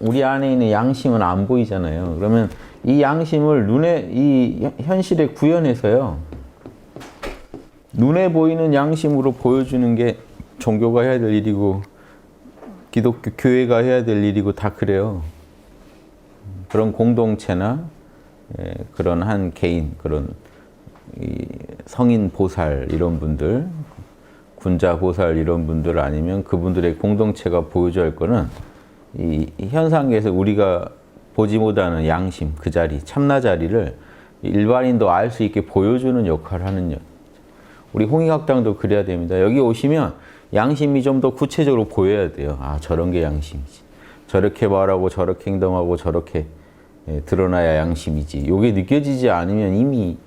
우리 안에 있는 양심은 안 보이잖아요. 그러면 이 양심을 눈에, 이 현실에 구현해서요. 눈에 보이는 양심으로 보여주는 게 종교가 해야 될 일이고, 기독교 교회가 해야 될 일이고, 다 그래요. 그런 공동체나, 그런 한 개인, 그런 성인 보살 이런 분들, 군자 보살 이런 분들 아니면 그분들의 공동체가 보여줘야 할 거는 이 현상계에서 우리가 보지 못하는 양심, 그 자리, 참나 자리를 일반인도 알 수 있게 보여주는 역할을 하는, 우리 홍익학당도 그래야 됩니다. 여기 오시면 양심이 좀 더 구체적으로 보여야 돼요. 아, 저런 게 양심이지. 저렇게 말하고 저렇게 행동하고 저렇게 드러나야 양심이지. 이게 느껴지지 않으면 이미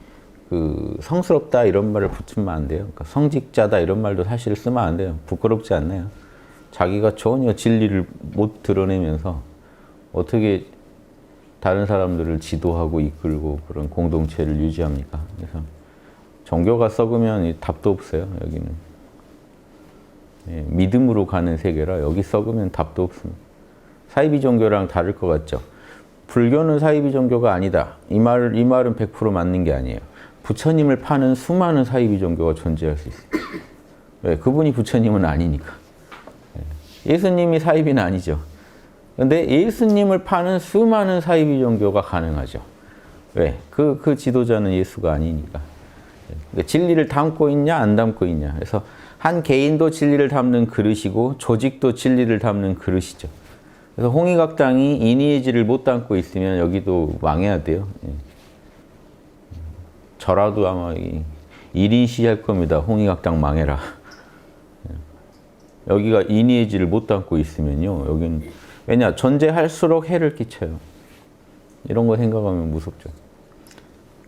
그 성스럽다 이런 말을 붙이면 안 돼요. 그러니까 성직자다 이런 말도 사실 쓰면 안 돼요. 부끄럽지 않나요? 자기가 전혀 진리를 못 드러내면서 어떻게 다른 사람들을 지도하고 이끌고 그런 공동체를 유지합니까? 그래서 종교가 썩으면 답도 없어요. 여기는 믿음으로 가는 세계라 여기 썩으면 답도 없습니다. 사이비 종교랑 다를 것 같죠? 불교는 사이비 종교가 아니다. 이 말은 100% 맞는 게 아니에요. 부처님을 파는 수많은 사이비 종교가 존재할 수 있어요. 왜? 그분이 부처님은 아니니까. 예수님이 사이비는 아니죠. 근데 예수님을 파는 수많은 사이비 종교가 가능하죠. 왜? 그 지도자는 예수가 아니니까. 그러니까 진리를 담고 있냐, 안 담고 있냐. 그래서 한 개인도 진리를 담는 그릇이고 조직도 진리를 담는 그릇이죠. 그래서 홍익학당이 인의의지를 못 담고 있으면 여기도 망해야 돼요. 저라도 아마 일인시할 겁니다. 홍익학당 망해라. 여기가 인의의지를 못 담고 있으면요. 여기는 왜냐? 존재할수록 해를 끼쳐요. 이런 거 생각하면 무섭죠.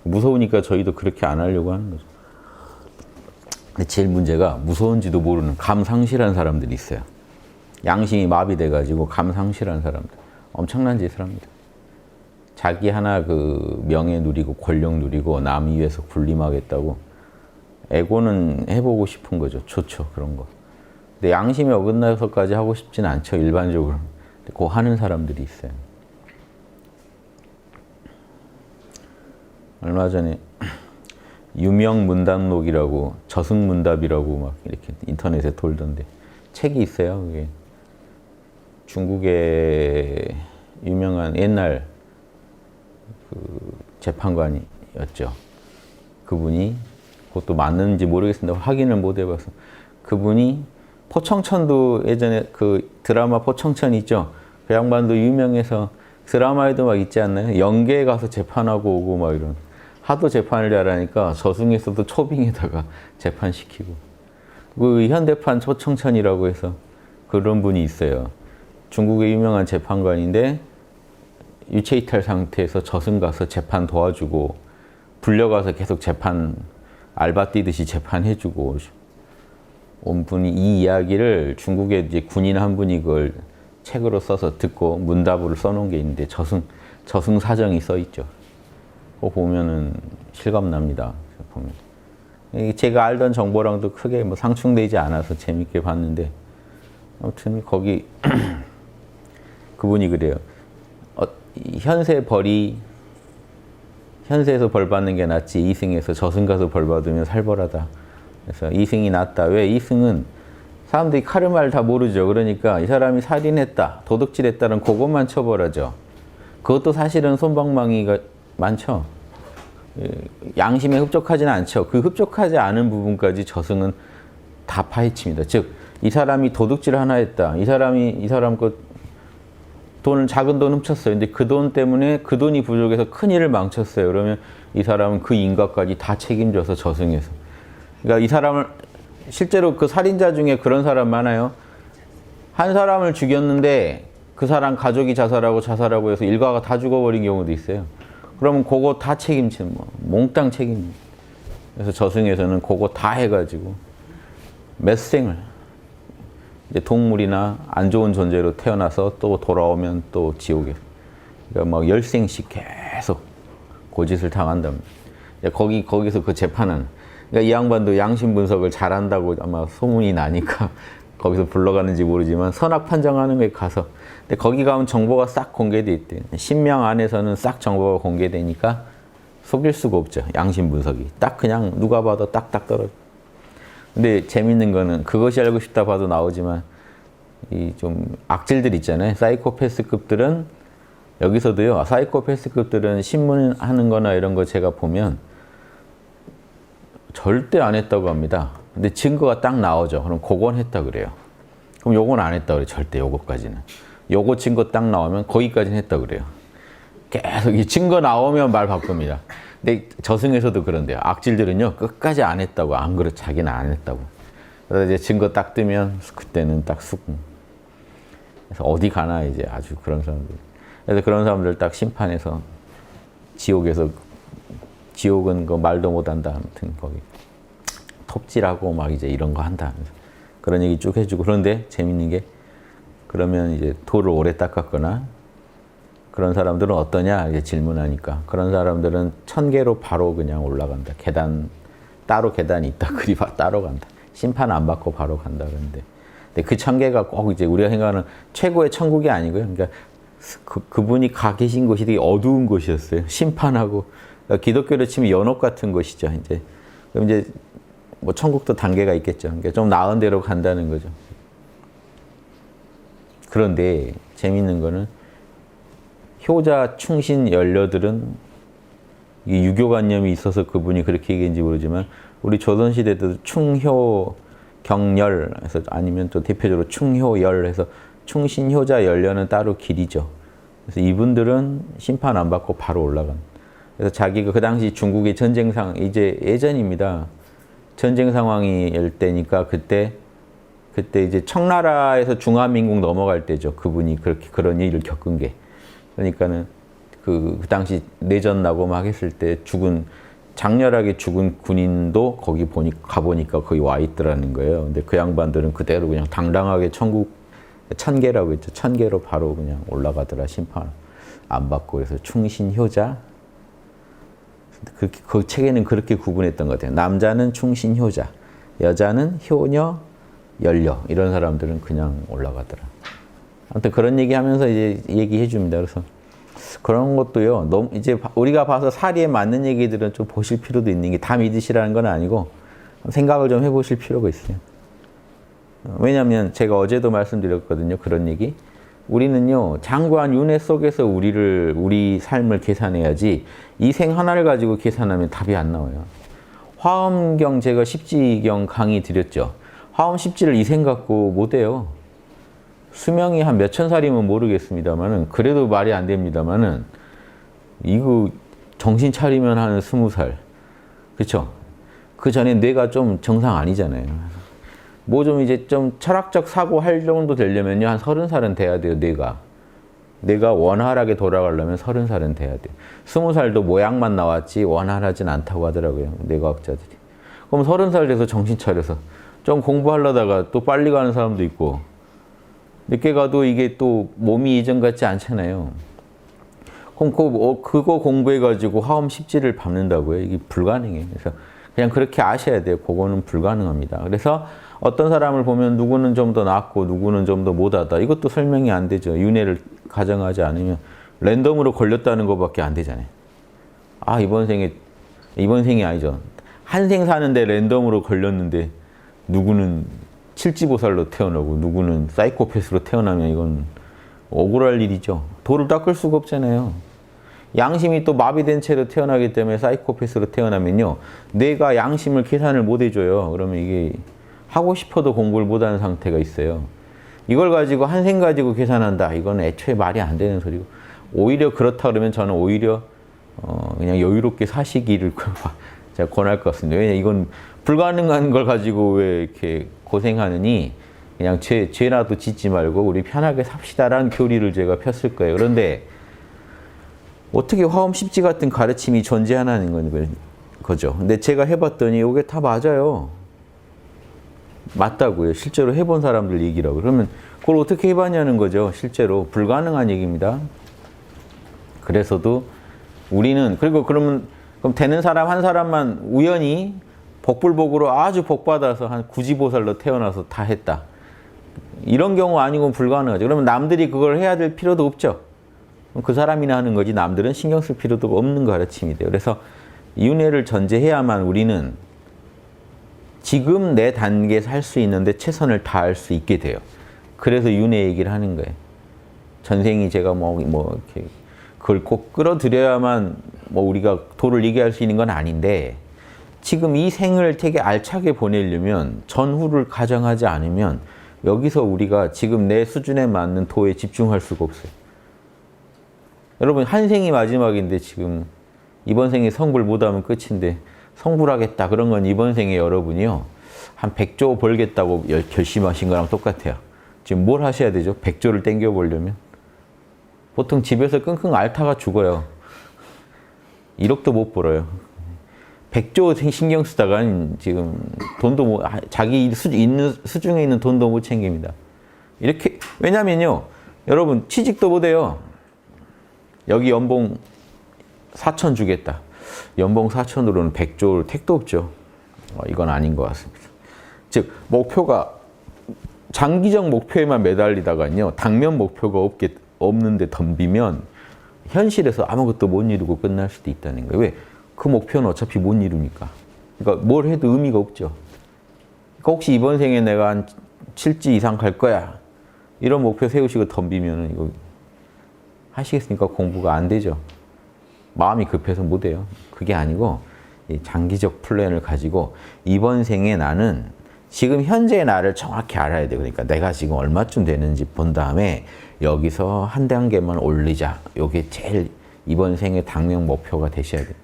무서우니까 저희도 그렇게 안 하려고 하는 거죠. 근데 제일 문제가 무서운지도 모르는 감상실한 사람들이 있어요. 양심이 마비돼가지고 감상실한 사람들. 엄청난 짓을 합니다. 자기 하나 그 명예 누리고 권력 누리고 남 위에서 군림하겠다고 에고는 해보고 싶은 거죠. 좋죠. 그런 거. 근데 양심에 어긋나서까지 하고 싶진 않죠. 일반적으로. 근데 그거 하는 사람들이 있어요. 얼마 전에 유명문답록이라고 저승문답이라고 막 이렇게 인터넷에 돌던데 책이 있어요. 그게 중국의 유명한 옛날 그 재판관이었죠. 그분이 그것도 맞는지 모르겠습니다. 확인을 못 해봐서 그분이 포청천도 예전에 그 드라마 포청천 있죠. 그 양반도 유명해서 드라마에도 막 있지 않나요? 영계에 가서 재판하고 오고 막 이런. 하도 재판을 잘하니까 저승에서도 초빙에다가 재판시키고. 그 현대판 포청천이라고 해서 그런 분이 있어요. 중국의 유명한 재판관인데 유체이탈 상태에서 저승 가서 재판 도와주고 불려가서 계속 재판 알바 뛰듯이 재판해주고 온 분이 이 이야기를 중국의 이제 군인 한 분이 그걸 책으로 써서 듣고 문답으로 써놓은 게 있는데 저승 사정이 써 있죠. 그거 보면은 실감납니다. 보면. 제가 알던 정보랑도 크게 뭐 상충되지 않아서 재밌게 봤는데 아무튼 거기 그분이 그래요. 현세 벌이 현세에서 벌 받는 게 낫지 이승에서 저승 가서 벌 받으면 살벌하다. 그래서 이승이 낫다. 왜? 이승은 사람들이 카르마를 다 모르죠. 그러니까 이 사람이 살인했다, 도둑질했다는 그것만 처벌하죠. 그것도 사실은 솜방망이가 많죠. 양심에 흡족하지는 않죠. 그 흡족하지 않은 부분까지 저승은 다 파헤칩니다. 즉, 이 사람이 도둑질 하나 했다. 이 사람 돈을 작은 돈 훔쳤어요. 근데 그 돈 때문에 그 돈이 부족해서 큰 일을 망쳤어요. 그러면 이 사람은 그 인과까지 다 책임져서 저승해서. 그러니까 이 사람을 실제로 그 살인자 중에 그런 사람 많아요. 한 사람을 죽였는데 그 사람 가족이 자살하고 해서 일가가 다 죽어버린 경우도 있어요. 그러면 그거 다 책임지는 몽땅 책임집니다. 그래서 저승에서는 그거 다 해가지고 몇 생을 이제 동물이나 안 좋은 존재로 태어나서 또 돌아오면 또 지옥에 그러니까 막 10생씩 계속 고짓을 당한답니다. 거기서 그 재판은 그러니까 이 양반도 양심 분석을 잘한다고 아마 소문이 나니까 거기서 불러가는지 모르지만 선악 판정하는 거에 가서. 근데 거기 가면 정보가 싹 공개돼 있대요. 신명 안에서는 싹 정보가 공개되니까 속일 수가 없죠. 양심 분석이. 딱 그냥 누가 봐도 딱딱 떨어져. 근데 재밌는 거는 그것이 알고 싶다 봐도 나오지만 이 좀 악질들 있잖아요. 사이코패스급들은 여기서도요. 사이코패스급들은 신문 하는 거나 이런 거 제가 보면 절대 안 했다고 합니다. 근데 증거가 딱 나오죠. 그럼 그건 했다 그래요. 그럼 요건 안 했다 그래요. 절대 요거까지는. 요거 증거 딱 나오면 거기까지는 했다 그래요. 계속 이 증거 나오면 말 바꿉니다. 근데 저승에서도 그런데요. 악질들은요. 끝까지 안 했다고. 안 그래. 자기는 안 했다고. 그래서 이제 증거 딱 뜨면 그때는 딱 쑥. 그래서 어디 가나 이제 아주 그런 사람들. 그래서 그런 사람들 딱 심판해서 지옥에서 지옥은 그 말도 못한다. 아무튼 거기 톱질하고 막 이제 이런 거 한다. 그런 얘기 쭉 해주고. 그런데 재밌는 게 그러면 이제 돌을 오래 닦았거나 그런 사람들은 어떠냐 이제 질문하니까 그런 사람들은 1000개로 바로 그냥 올라간다. 계단 따로 계단이 있다. 그리 따로 간다. 심판 안 받고 바로 간다. 그런데 근데 그 1000개가 꼭 이제 우리가 생각하는 최고의 천국이 아니고요. 그러니까 그분이 가 계신 곳이 되게 어두운 곳이었어요. 심판하고 그러니까 기독교로 치면 연옥 같은 곳이죠. 이제 그럼 이제 뭐 천국도 단계가 있겠죠. 그러니까 좀 나은 데로 간다는 거죠. 그런데 재밌는 거는 효자, 충신, 연료들은 이 유교관념이 있어서 그분이 그렇게 얘기했는지 모르지만 우리 조선시대도 충효, 경열 해서 아니면 또 대표적으로 충효열 해서 충신, 효자, 연료는 따로 길이죠. 그래서 이분들은 심판 안 받고 바로 올라간. 그래서 자기가 그 당시 중국의 전쟁상 이제 예전입니다. 전쟁 상황이 일 때니까 그때 이제 청나라에서 중화민국 넘어갈 때죠. 그분이 그렇게 그런 일을 겪은 게. 그러니까는 그 당시 내전 나고 막 했을 때 장렬하게 죽은 군인도 거기 가보니까 거기 와 있더라는 거예요. 근데 그 양반들은 그대로 그냥 당당하게 천국 1000개라고 했죠. 1000개로 바로 그냥 올라가더라. 심판 안 받고. 그래서 충신효자. 그 책에는 그렇게 구분했던 것 같아요. 남자는 충신효자, 여자는 효녀, 연료. 이런 사람들은 그냥 올라가더라. 아무튼 그런 얘기하면서 이제 얘기해 줍니다. 그래서 그런 것도요. 너무 이제 우리가 봐서 사리에 맞는 얘기들은 좀 보실 필요도 있는 게 다 믿으시라는 건 아니고 생각을 좀 해보실 필요가 있어요. 왜냐하면 제가 어제도 말씀드렸거든요. 그런 얘기. 우리는요. 장구한 윤회 속에서 우리 삶을 계산해야지 이 생 하나를 가지고 계산하면 답이 안 나와요. 화엄경 제가 십지경 강의 드렸죠. 화엄 십지를 이 생 갖고 못 해요. 수명이 한 몇천 살이면 모르겠습니다만은 그래도 말이 안 됩니다만은 이거 정신 차리면 한 20살. 그렇죠? 그 전에 뇌가 좀 정상 아니잖아요. 뭐 좀 이제 좀 철학적 사고 할 정도 되려면요. 한 30살은 돼야 돼요, 뇌가 원활하게 돌아가려면 30살은 돼야 돼요. 20살도 모양만 나왔지 원활하진 않다고 하더라고요, 뇌과학자들이. 그럼 30살 돼서 정신 차려서 좀 공부하려다가 또 빨리 가는 사람도 있고 늦게 가도 이게 또 몸이 이전 같지 않잖아요. 그럼 그거 공부해가지고 화엄 십지를 밟는다고요? 이게 불가능해요. 그래서 그냥 그렇게 아셔야 돼요. 그거는 불가능합니다. 그래서 어떤 사람을 보면 누구는 좀 더 낫고 누구는 좀 더 못하다. 이것도 설명이 안 되죠. 윤회를 가정하지 않으면 랜덤으로 걸렸다는 것밖에 안 되잖아요. 아, 이번 생이 아니죠. 한 생 사는데 랜덤으로 걸렸는데 누구는 칠지보살로 태어나고 누구는 사이코패스로 태어나면 이건 억울할 일이죠. 도를 닦을 수가 없잖아요. 양심이 또 마비된 채로 태어나기 때문에 사이코패스로 태어나면요. 내가 양심을 계산을 못 해줘요. 그러면 이게 하고 싶어도 공부를 못하는 상태가 있어요. 이걸 가지고 한 생 가지고 계산한다. 이건 애초에 말이 안 되는 소리고. 오히려 그렇다 그러면 저는 오히려 그냥 여유롭게 사시기를 제가 권할 것 같습니다. 왜냐면 이건 불가능한 걸 가지고 왜 이렇게 고생하느니 그냥 죄라도 짓지 말고 우리 편하게 삽시다라는 교리를 제가 폈을 거예요. 그런데 어떻게 화엄 십지 같은 가르침이 존재하는 거죠. 근데 제가 해봤더니 이게 다 맞아요. 맞다고요. 실제로 해본 사람들 얘기라고. 그러면 그걸 어떻게 해봤냐는 거죠. 실제로 불가능한 얘기입니다. 그래서도 우리는 그럼 되는 사람 한 사람만 우연히 복불복으로 아주 복받아서 한 구지보살로 태어나서 다 했다. 이런 경우 아니고는 불가능하죠. 그러면 남들이 그걸 해야 될 필요도 없죠. 그 사람이나 하는 거지 남들은 신경 쓸 필요도 없는 가르침이 돼요. 그래서 윤회를 전제해야만 우리는 지금 내 단계에서 할 수 있는데 최선을 다할 수 있게 돼요. 그래서 윤회 얘기를 하는 거예요. 전생이 제가 이렇게 그걸 꼭 끌어들여야만 우리가 도를 얘기할 수 있는 건 아닌데 지금 이 생을 되게 알차게 보내려면 전후를 가정하지 않으면 여기서 우리가 지금 내 수준에 맞는 도에 집중할 수가 없어요. 여러분 한 생이 마지막인데 지금 이번 생에 성불 못하면 끝인데 성불하겠다 그런 건 이번 생에 여러분이요 한 100조 벌겠다고 결심하신 거랑 똑같아요. 지금 뭘 하셔야 되죠? 100조를 땡겨 보려면 보통 집에서 끙끙 앓다가 죽어요. 1억도 못 벌어요. 100조 신경 쓰다가 지금 돈도 자기 있는 수중에 있는 돈도 못 챙깁니다. 이렇게 왜냐면요 여러분 취직도 못 해요. 여기 연봉 4천 주겠다. 연봉 4천으로는 100조를 택도 없죠. 이건 아닌 것 같습니다. 즉 목표가 장기적 목표에만 매달리다가요 당면 목표가 없는데 덤비면 현실에서 아무것도 못 이루고 끝날 수도 있다는 거예요. 왜? 그 목표는 어차피 못 이루니까. 그러니까 뭘 해도 의미가 없죠. 그러니까 혹시 이번 생에 내가 한 7지 이상 갈 거야. 이런 목표 세우시고 덤비면 이거 하시겠습니까? 공부가 안 되죠. 마음이 급해서 못 해요. 그게 아니고 장기적 플랜을 가지고 이번 생에 나는 지금 현재의 나를 정확히 알아야 돼요. 그러니까 내가 지금 얼마쯤 되는지 본 다음에 여기서 한 단계만 올리자. 이게 제일 이번 생의 당면 목표가 되셔야 돼요.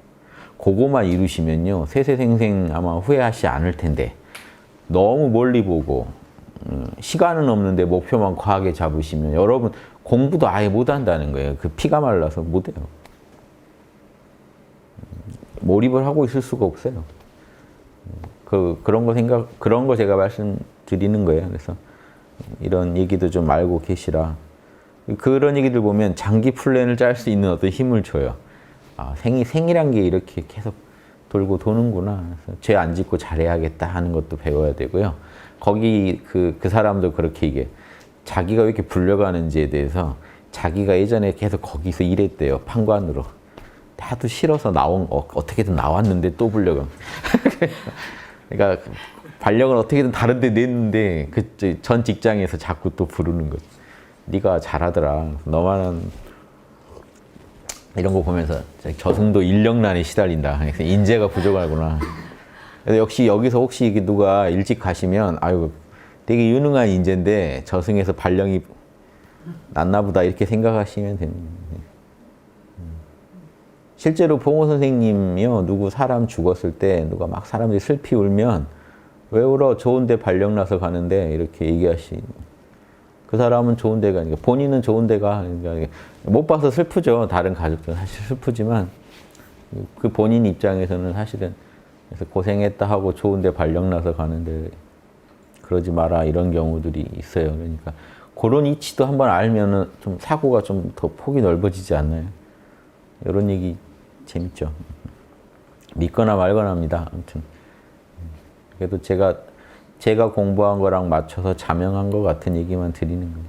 그거만 이루시면요. 세세생생 아마 후회하시지 않을 텐데 너무 멀리 보고 시간은 없는데 목표만 과하게 잡으시면 여러분 공부도 아예 못한다는 거예요. 그 피가 말라서 못해요. 몰입을 하고 있을 수가 없어요. 그런 거 제가 말씀드리는 거예요. 그래서 이런 얘기도 좀 알고 계시라. 그런 얘기들 보면 장기 플랜을 짤 수 있는 어떤 힘을 줘요. 아, 생이란 게 이렇게 계속 돌고 도는구나. 죄 안 짓고 잘해야겠다 하는 것도 배워야 되고요. 거기 그 사람도 그렇게 이게 자기가 왜 이렇게 불려가는지에 대해서 자기가 예전에 계속 거기서 일했대요. 판관으로. 하도 싫어서 어떻게든 나왔는데 또 불려가. 그러니까 발령을 어떻게든 다른 데 냈는데 그 전 직장에서 자꾸 또 부르는 거죠. 네가 잘하더라. 너만은 이런 거 보면서 저승도 인력난에 시달린다. 그래서 인재가 부족하구나. 그래서 역시 여기서 혹시 누가 일찍 가시면 아유 되게 유능한 인재인데 저승에서 발령이 났나 보다 이렇게 생각하시면 됩니다. 실제로 봉호 선생님이요 누구 사람 죽었을 때 누가 막 사람들이 슬피 울면 왜 울어? 좋은데 발령 나서 가는데 이렇게 얘기하시. 그 사람은 좋은 데가 아니고 본인은 좋은 데가 그러니까 못 봐서 슬프죠. 다른 가족들은 사실 슬프지만 그 본인 입장에서는 사실은 그래서 고생했다 하고 좋은 데 발령 나서 가는데 그러지 마라 이런 경우들이 있어요. 그러니까 그런 이치도 한번 알면은 좀 사고가 좀 더 폭이 넓어지지 않나요? 이런 얘기 재밌죠. 믿거나 말거나입니다. 아무튼 그래도 제가 공부한 거랑 맞춰서 자명한 것 같은 얘기만 드리는 거예요.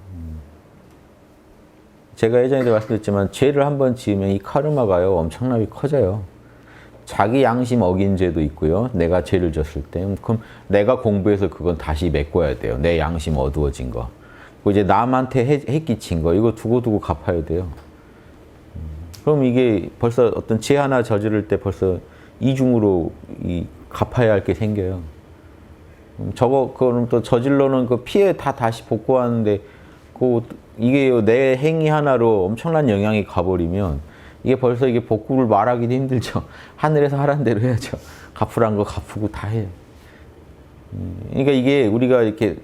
제가 예전에도 말씀드렸지만 죄를 한번 지으면 이 카르마가요 엄청나게 커져요. 자기 양심 어긴 죄도 있고요. 내가 죄를 졌을 때 그럼 내가 공부해서 그건 다시 메꿔야 돼요. 내 양심 어두워진 거. 그리고 이제 남한테 해 끼친 거 이거 두고두고 갚아야 돼요. 그럼 이게 벌써 어떤 죄 하나 저지를 때 벌써 이중으로 갚아야 할 게 생겨요. 그거는 또 저질러는 그 피해 다시 복구하는데 이게 내 행위 하나로 엄청난 영향이 가버리면 이게 벌써 이게 복구를 말하기도 힘들죠. 하늘에서 하라는 대로 해야죠. 갚으란 거 갚고 다 해요. 그러니까 이게 우리가 이렇게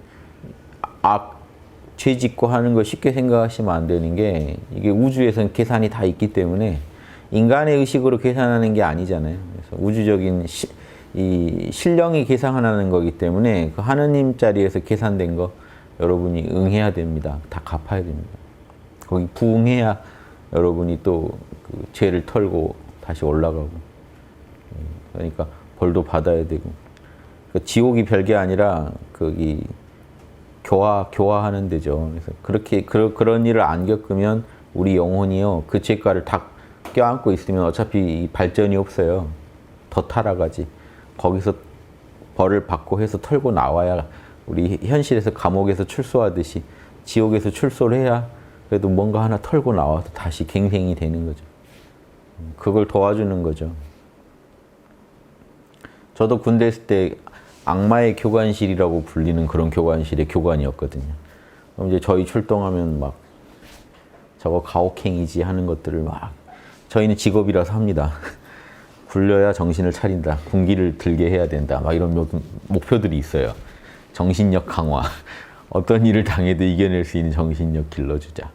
죄 짓고 하는 거 쉽게 생각하시면 안 되는 게 이게 우주에서는 계산이 다 있기 때문에 인간의 의식으로 계산하는 게 아니잖아요. 그래서 우주적인 이 신령이 계산하는 거기 때문에 그 하느님 자리에서 계산된 거 여러분이 응해야 됩니다. 다 갚아야 됩니다. 거기 부응해야 여러분이 또 그 죄를 털고 다시 올라가고 그러니까 벌도 받아야 되고 지옥이 별게 아니라 거기 교화하는 데죠. 그래서 그렇게 그런 일을 안 겪으면 우리 영혼이요 그 죄가를 다 껴안고 있으면 어차피 발전이 없어요. 더 타락하지. 거기서 벌을 받고 해서 털고 나와야 우리 현실에서 감옥에서 출소하듯이 지옥에서 출소를 해야 그래도 뭔가 하나 털고 나와서 다시 갱생이 되는 거죠. 그걸 도와주는 거죠. 저도 군대 있을 때 악마의 교관실이라고 불리는 그런 교관실의 교관이었거든요. 그럼 이제 저희 출동하면 막 저거 가혹행위지 하는 것들을 막 저희는 직업이라서 합니다. 굴려야 정신을 차린다. 군기를 들게 해야 된다. 막 이런 목표들이 있어요. 정신력 강화. 어떤 일을 당해도 이겨낼 수 있는 정신력 길러주자.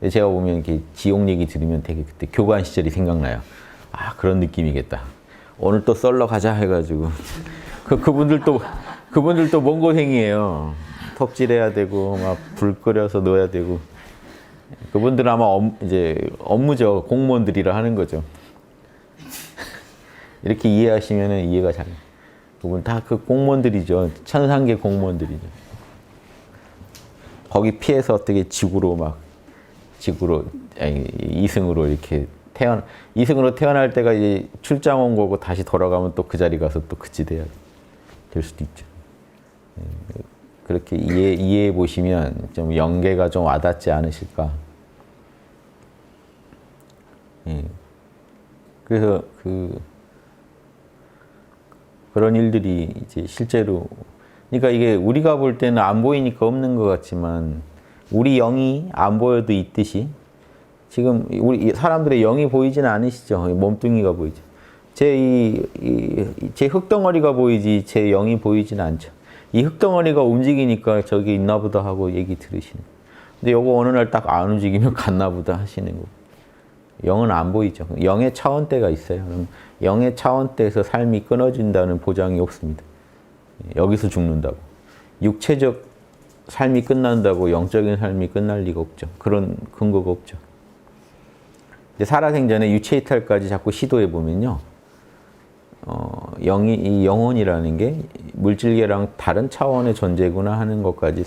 제가 보면 이렇게 지옥 얘기 들으면 되게 그때 교관 시절이 생각나요. 아, 그런 느낌이겠다. 오늘 또 썰러 가자 해가지고. 그분들도 먼 고생이에요. 톱질해야 되고, 막 불 끓여서 넣어야 되고. 그분들은 아마 이제 업무죠. 공무원들이라 하는 거죠. 이렇게 이해하시면 이해가 잘. 그분 다 그 공무원들이죠. 천상계 공무원들이죠. 거기 피해서 어떻게 이승으로 이렇게 이승으로 태어날 때가 이제 출장 온 거고 다시 돌아가면 또 그 자리 가서 또 그치 돼야 될 수도 있죠. 그렇게 이해해 보시면 좀 연계가 좀 와닿지 않으실까. 그래서 그런 일들이 이제 실제로, 그러니까 이게 우리가 볼 때는 안 보이니까 없는 것 같지만 우리 영이 안 보여도 있듯이 지금 우리 사람들의 영이 보이지는 않으시죠? 몸뚱이가 보이죠. 제 흙덩어리가 보이지 제 영이 보이지는 않죠. 이 흙덩어리가 움직이니까 저기 있나 보다 하고 얘기 들으시는. 근데 요거 어느 날 딱 안 움직이면 갔나 보다 하시는 거. 영은 안 보이죠. 영의 차원대가 있어요. 그럼 영의 차원대에서 삶이 끊어진다는 보장이 없습니다. 여기서 죽는다고. 육체적 삶이 끝난다고 영적인 삶이 끝날 리가 없죠. 그런 근거가 없죠. 살아생전에 유체이탈까지 자꾸 시도해 보면요. 이 영혼이라는 게 물질계랑 다른 차원의 존재구나 하는 것까지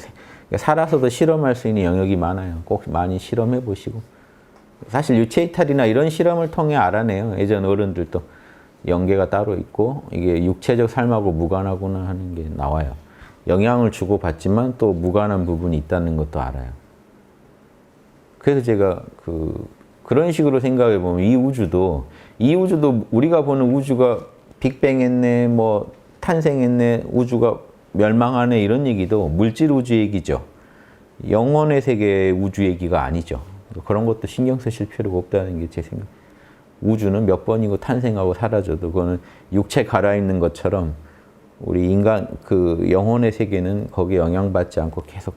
살아서도 실험할 수 있는 영역이 많아요. 꼭 많이 실험해 보시고. 사실 유체이탈이나 이런 실험을 통해 알아내요. 예전 어른들도 영계가 따로 있고 이게 육체적 삶하고 무관하구나 하는 게 나와요. 영향을 주고 받지만 또 무관한 부분이 있다는 것도 알아요. 그래서 제가 그런 식으로 생각해 보면 이 우주도 우리가 보는 우주가 빅뱅했네, 뭐 탄생했네, 우주가 멸망하네 이런 얘기도 물질 우주 얘기죠. 영혼의 세계의 우주 얘기가 아니죠. 그런 것도 신경 쓰실 필요가 없다는 게 제 생각. 우주는 몇 번이고 탄생하고 사라져도 그거는 육체 갈아입는 것처럼 우리 인간 영혼의 세계는 거기에 영향받지 않고 계속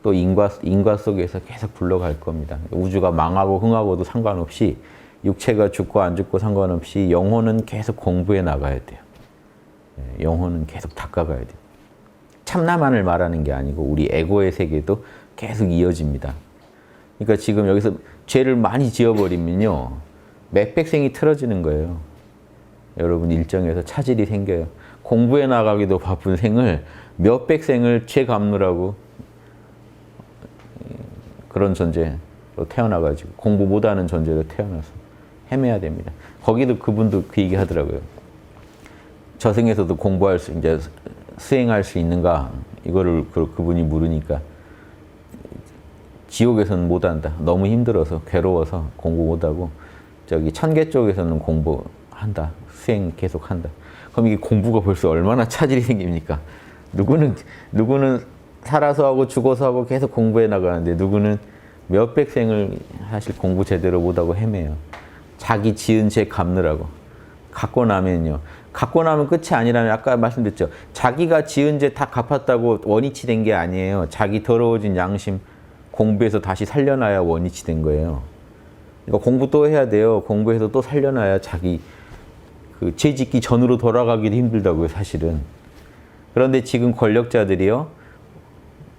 또 인과 속에서 계속 굴러갈 겁니다. 우주가 망하고 흥하고도 상관없이 육체가 죽고 안 죽고 상관없이 영혼은 계속 공부해 나가야 돼요. 영혼은 계속 닦아가야 돼요. 참나만을 말하는 게 아니고 우리 에고의 세계도 계속 이어집니다. 그러니까 지금 여기서 죄를 많이 지어버리면요. 몇백 생이 틀어지는 거예요. 여러분 일정에서 차질이 생겨요. 공부해 나가기도 바쁜 생을 몇백 생을 죄 갚느라고 그런 존재로 태어나가지고 공부 못하는 존재로 태어나서 헤매야 됩니다. 거기도 그분도 그 얘기 하더라고요. 저승에서도 이제 수행할 수 있는가 이거를 그분이 물으니까 지옥에서는 못한다. 너무 힘들어서 괴로워서 공부 못하고 저기 천계 쪽에서는 공부한다. 수행 계속한다. 그럼 이게 공부가 벌써 얼마나 차질이 생깁니까? 누구는 살아서 하고 죽어서 하고 계속 공부해 나가는데 누구는 몇백 생을 사실 공부 제대로 못하고 헤매요. 자기 지은 죄 갚느라고. 갖고 나면 끝이 아니라면 아까 말씀드렸죠. 자기가 지은 죄 다 갚았다고 원위치 된 게 아니에요. 자기 더러워진 양심 공부해서 다시 살려놔야 원위치 된 거예요. 그러니까 공부 또 해야 돼요. 공부해서 또 살려놔야 자기 죄 짓기 전으로 돌아가기도 힘들다고요, 사실은. 그런데 지금 권력자들이요.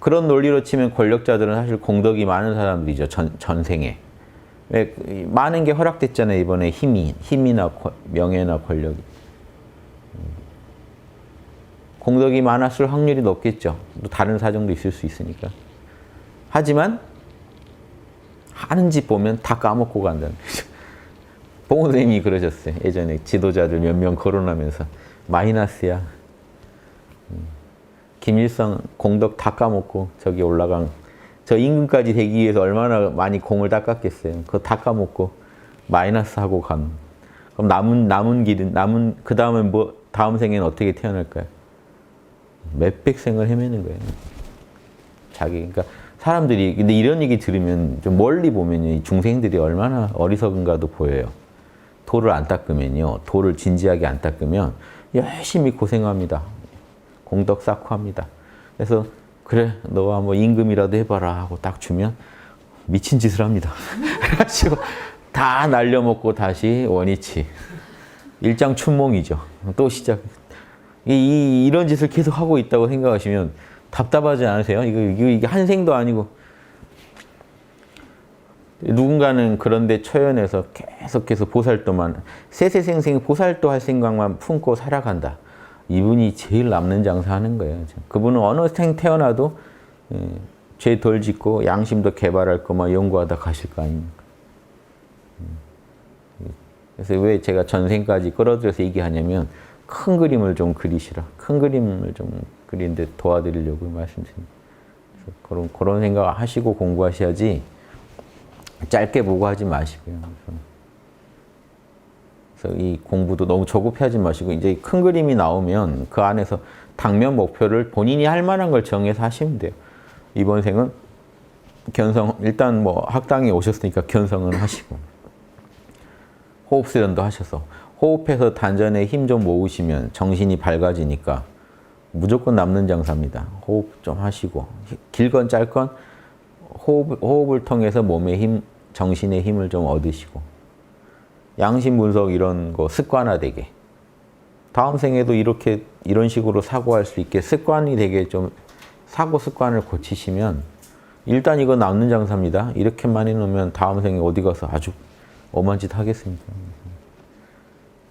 그런 논리로 치면 권력자들은 사실 공덕이 많은 사람들이죠. 전생에. 왜 많은 게 허락됐잖아요. 이번에 힘이나 명예나 권력이. 공덕이 많았을 확률이 높겠죠. 또 다른 사정도 있을 수 있으니까. 하지만 하는 짓 보면 다 까먹고 간다는 거죠. 봉호 선생님이 그러셨어요. 예전에 지도자들 몇 명 거론하면서 마이너스야. 김일성 공덕 다 까먹고 저기 올라간 저 임금까지 되기 위해서 얼마나 많이 공을 닦았겠어요. 그거 다 까먹고 마이너스 하고 간. 그럼 남은 길은 그 다음엔 뭐 다음 생에는 어떻게 태어날까요? 몇백 생을 헤매는 거예요. 그러니까 사람들이 근데 이런 얘기 들으면 좀 멀리 보면 이 중생들이 얼마나 어리석은가도 보여요. 도를 안 닦으면요, 도를 진지하게 안 닦으면 열심히 고생합니다. 공덕 쌓고 합니다. 그래서 그래, 너가 뭐 임금이라도 해봐라 하고 딱 주면 미친 짓을 합니다. 그래가지고 다 날려먹고 다시 원위치. 일장춘몽이죠. 또 시작. 이런 짓을 계속 하고 있다고 생각하시면 답답하지 않으세요? 이게 한 생도 아니고. 누군가는 그런데 초연해서 계속해서 보살도만, 세세생생 보살도 할 생각만 품고 살아간다. 이분이 제일 남는 장사 하는 거예요. 그분은 어느 생 태어나도 죄 덜 짓고 양심도 개발할 거만 연구하다 가실 거 아닙니까? 그래서 왜 제가 전생까지 끌어들여서 얘기하냐면 큰 그림을 좀 그리시라. 큰 그림을 좀 그리는데 도와드리려고 말씀드립니다. 그래서 그런 생각 하시고 공부하셔야지 짧게 보고 하지 마시고요. 그래서 이 공부도 너무 조급해하지 마시고 이제 큰 그림이 나오면 그 안에서 당면 목표를 본인이 할 만한 걸 정해서 하시면 돼요. 이번 생은 견성, 일단 뭐 학당에 오셨으니까 견성은 하시고 호흡 수련도 하셔서 호흡해서 단전에 힘 좀 모으시면 정신이 밝아지니까 무조건 남는 장사입니다. 호흡 좀 하시고 길건 짧건 호흡을 통해서 몸의 힘, 정신의 힘을 좀 얻으시고 양심 분석 이런 거 습관화되게 다음 생에도 이런 식으로 사고할 수 있게 습관이 되게 좀 사고 습관을 고치시면 일단 이거 남는 장사입니다. 이렇게만 해놓으면 다음 생에 어디 가서 아주 엄한 짓 하겠습니까?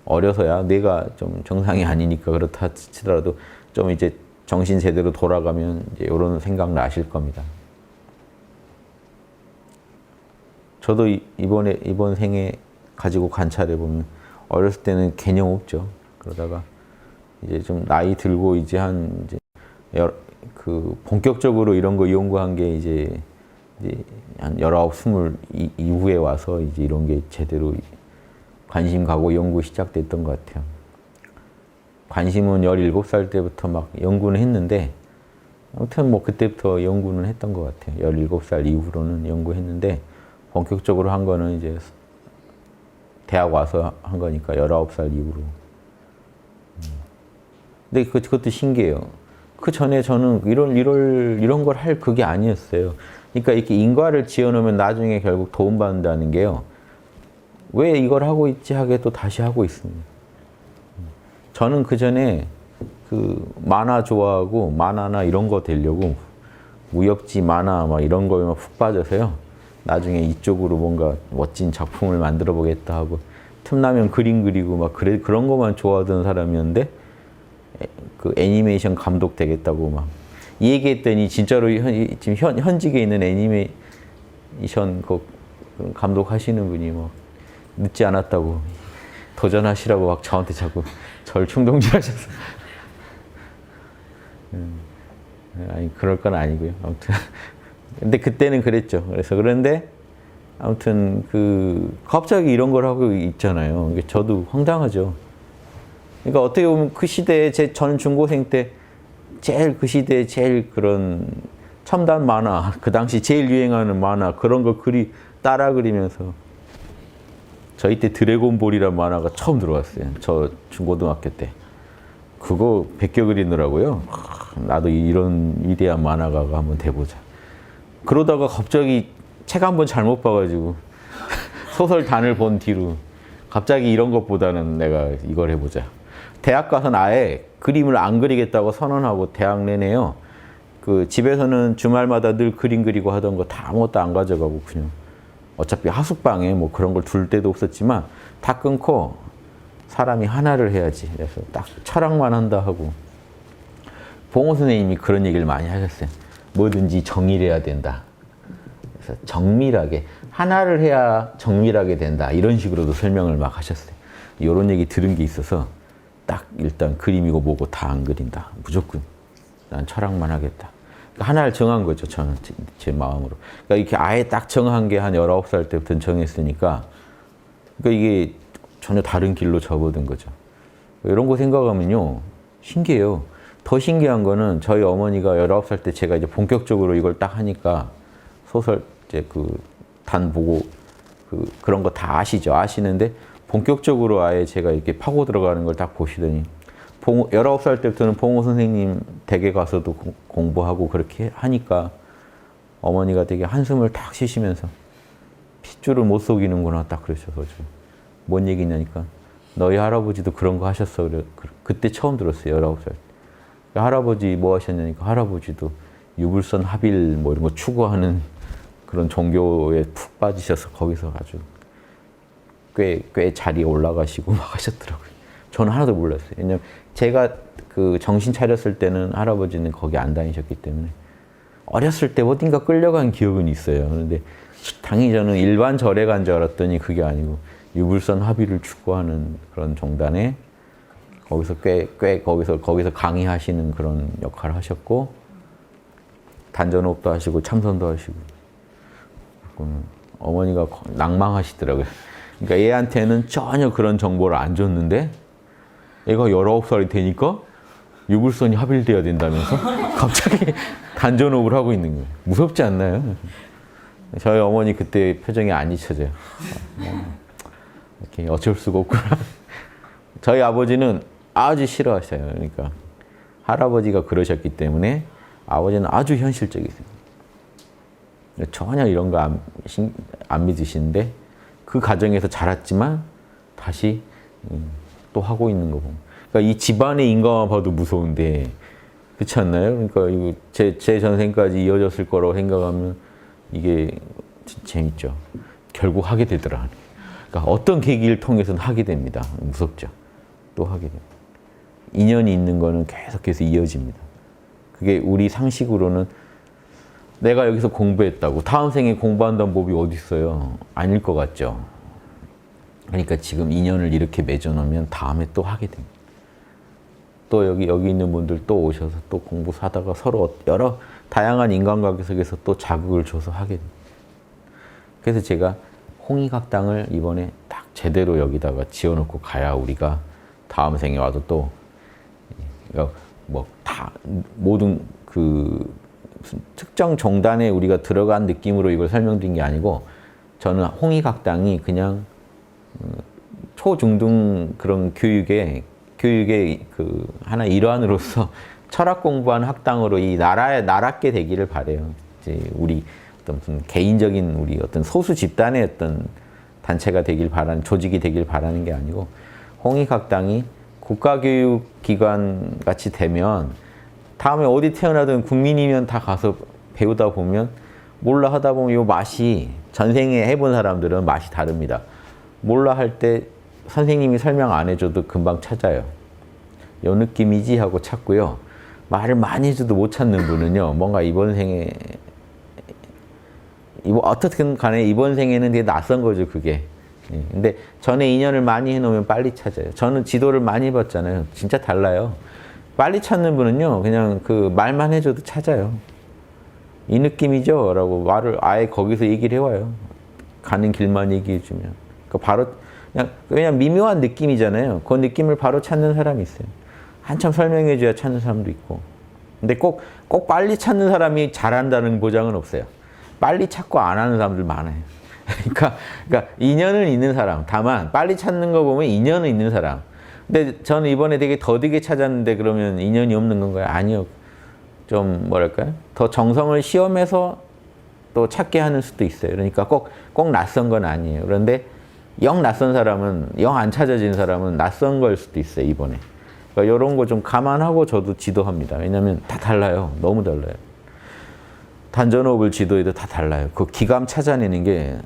어려서야 내가 좀 정상이 아니니까 그렇다 치더라도 좀 이제 정신 제대로 돌아가면 이제 이런 생각 나실 겁니다. 저도 이번 생에 가지고 관찰해 보면 어렸을 때는 개념 없죠. 그러다가 이제 좀 나이 들고 이제 본격적으로 이런 거 연구한 게 이제 한 19, 20 이후에 와서 이제 이런 게 제대로 관심 가고 연구 시작됐던 것 같아요. 관심은 17살 때부터 막 연구는 했는데 아무튼 뭐 그때부터 연구는 했던 것 같아요. 17살 이후로는 연구했는데 본격적으로 한 거는 이제 대학 와서 한 거니까 19살 이후로. 근데 그것도 신기해요. 그 전에 저는 이런 걸 할 그게 아니었어요. 그러니까 이렇게 인과를 지어놓으면 나중에 결국 도움받는다는 게요. 왜 이걸 하고 있지 하게 또 다시 하고 있습니다. 저는 그 전에 그 만화 좋아하고 만화나 이런 거 되려고 무협지 만화 막 이런 거에만 푹 빠져서요. 나중에 이쪽으로 뭔가 멋진 작품을 만들어 보겠다 하고 틈나면 그림 그리고 막 그런 것만 좋아하던 사람이었는데 그 애니메이션 감독 되겠다고 막 이 얘기했더니 진짜로 지금 현직에 있는 애니메이션 그 감독 하시는 분이 막 늦지 않았다고 도전하시라고 막 저한테 자꾸 절 충동질하셔서 아니 그럴 건 아니고요. 아무튼 근데 그때는 그랬죠. 그런데 아무튼 갑자기 이런 걸 하고 있잖아요. 저도 황당하죠. 그러니까 어떻게 보면 그 시대에 전 중고생 때 그 시대에 제일 그런 첨단 만화, 그 당시 제일 유행하는 만화 그런 거 따라 그리면서 저희 때 드래곤볼이라는 만화가 처음 들어왔어요. 저 중고등학교 때. 그거 베껴 그리느라고요. 나도 이런 위대한 만화가가 한번 돼보자. 그러다가 갑자기 책 한 번 잘못 봐가지고 소설 단을 본 뒤로 갑자기 이런 것보다는 내가 이걸 해보자. 대학 가서는 아예 그림을 안 그리겠다고 선언하고 대학 내내요. 집에서는 주말마다 늘 그림 그리고 하던 거 다 아무것도 안 가져가고 그냥 어차피 하숙방에 뭐 그런 걸 둘 데도 없었지만 다 끊고 사람이 하나를 해야지. 그래서 딱 철학만 한다 하고 봉호 선생님이 그런 얘기를 많이 하셨어요. 뭐든지 정밀해야 된다. 그래서 정밀하게 하나를 해야 정밀하게 된다. 이런 식으로도 설명을 막 하셨어요. 이런 얘기 들은 게 있어서 딱 일단 그림이고 뭐고 다 안 그린다. 무조건 난 철학만 하겠다. 그러니까 하나를 정한 거죠. 저는 제 마음으로. 그러니까 이렇게 아예 딱 정한 게 한 19살 때부터 정했으니까 그러니까 이게 전혀 다른 길로 접어든 거죠. 이런 거 생각하면요. 신기해요. 더 신기한 거는 저희 어머니가 19살 때 제가 이제 본격적으로 이걸 딱 하니까 소설 이제 단 보고 그런 거 다 아시죠? 아시는데 본격적으로 아예 제가 이렇게 파고 들어가는 걸 딱 보시더니 19살 때부터는 봉호 선생님 댁에 가서도 공부하고 그렇게 하니까 어머니가 되게 한숨을 탁 쉬시면서 핏줄을 못 속이는구나 딱 그러셔가지고 뭔 얘기냐니까 너희 할아버지도 그런 거 하셨어. 그때 처음 들었어요. 19살. 할아버지 뭐 하셨냐니까 할아버지도 유불선 합일 뭐 이런 거 추구하는 그런 종교에 푹 빠지셔서 거기서 아주 꽤 자리에 올라가시고 막 하셨더라고요. 저는 하나도 몰랐어요. 왜냐면 제가 정신 차렸을 때는 할아버지는 거기 안 다니셨기 때문에 어렸을 때 어딘가 끌려간 기억은 있어요. 그런데 당연히 저는 일반 절에 간 줄 알았더니 그게 아니고 유불선 합의를 추구하는 그런 종단에 거기서 꽤 거기서 강의하시는 그런 역할을 하셨고 단전호흡도 하시고 참선도 하시고 어머니가 낭망하시더라고요. 그러니까 얘한테는 전혀 그런 정보를 안 줬는데 얘가 19살이 되니까 유불선이 합일돼야 된다면서 갑자기 단전호흡을 하고 있는 거예요. 무섭지 않나요? 저희 어머니 그때 표정이 안 잊혀져요. 이렇게 어쩔 수가 없구나. 저희 아버지는 아주 싫어하셔요. 그러니까 할아버지가 그러셨기 때문에 아버지는 아주 현실적이세요. 전혀 이런 거 안 믿으시는데 그 가정에서 자랐지만 다시 또 하고 있는 거 보면. 그러니까 이 집안의 인과만 봐도 무서운데 그렇지 않나요? 그러니까 이거 제 전생까지 이어졌을 거라고 생각하면 이게 재밌죠. 결국 하게 되더라. 그러니까 어떤 계기를 통해서는 하게 됩니다. 무섭죠. 또 하게 됩니다. 인연이 있는 거는 계속해서 이어집니다. 그게 우리 상식으로는 내가 여기서 공부했다고 다음 생에 공부한다는 법이 어디 있어요? 아닐 것 같죠. 그러니까 지금 인연을 이렇게 맺어놓으면 다음에 또 하게 됩니다. 또 여기 있는 분들 또 오셔서 또 공부하다가 서로 여러 다양한 인간관계 속에서 또 자극을 줘서 하게 됩니다. 그래서 제가 홍익학당을 이번에 딱 제대로 여기다가 지어놓고 가야 우리가 다음 생에 와도 또 뭐 다 모든 무슨 특정 종단에 우리가 들어간 느낌으로 이걸 설명드린 게 아니고 저는 홍익학당이 그냥 초중등 그런 교육의 하나 일환으로서 철학 공부하는 학당으로 이 나라께 되기를 바래요. 이제 우리 어떤 무슨 개인적인 우리 어떤 소수 집단의 어떤 단체가 되길 바라는 조직이 되길 바라는 게 아니고 홍익학당이 국가교육기관 같이 되면 다음에 어디 태어나든 국민이면 다 가서 배우다 보면 몰라 하다 보면 요 맛이 전생에 해본 사람들은 맛이 다릅니다. 몰라 할 때 선생님이 설명 안 해줘도 금방 찾아요. 요 느낌이지 하고 찾고요. 말을 많이 해줘도 못 찾는 분은요. 뭔가 이번 생에 어떻든 간에 이번 생에는 되게 낯선 거죠. 그게. 근데 전에 인연을 많이 해놓으면 빨리 찾아요. 저는 지도를 많이 해봤잖아요. 진짜 달라요. 빨리 찾는 분은요. 그냥 말만 해줘도 찾아요. 이 느낌이죠? 라고 말을 아예 거기서 얘기를 해와요. 가는 길만 얘기해주면. 그러니까 바로 그냥 미묘한 느낌이잖아요. 그 느낌을 바로 찾는 사람이 있어요. 한참 설명해줘야 찾는 사람도 있고. 근데 꼭 빨리 찾는 사람이 잘한다는 보장은 없어요. 빨리 찾고 안 하는 사람들 많아요. 그러니까 인연은 있는 사람. 다만 빨리 찾는 거 보면 인연은 있는 사람. 근데 저는 이번에 되게 더디게 찾았는데 그러면 인연이 없는 건가요? 아니요. 좀 뭐랄까요? 더 정성을 시험해서 또 찾게 하는 수도 있어요. 그러니까 꼭 낯선 건 아니에요. 그런데 영 낯선 사람은, 영 안 찾아진 사람은 낯선 걸 수도 있어요, 이번에. 그러니까 이런 거 좀 감안하고 저도 지도합니다. 왜냐하면 다 달라요. 너무 달라요. 단전호흡을 지도해도 다 달라요. 그 기감 찾아내는 게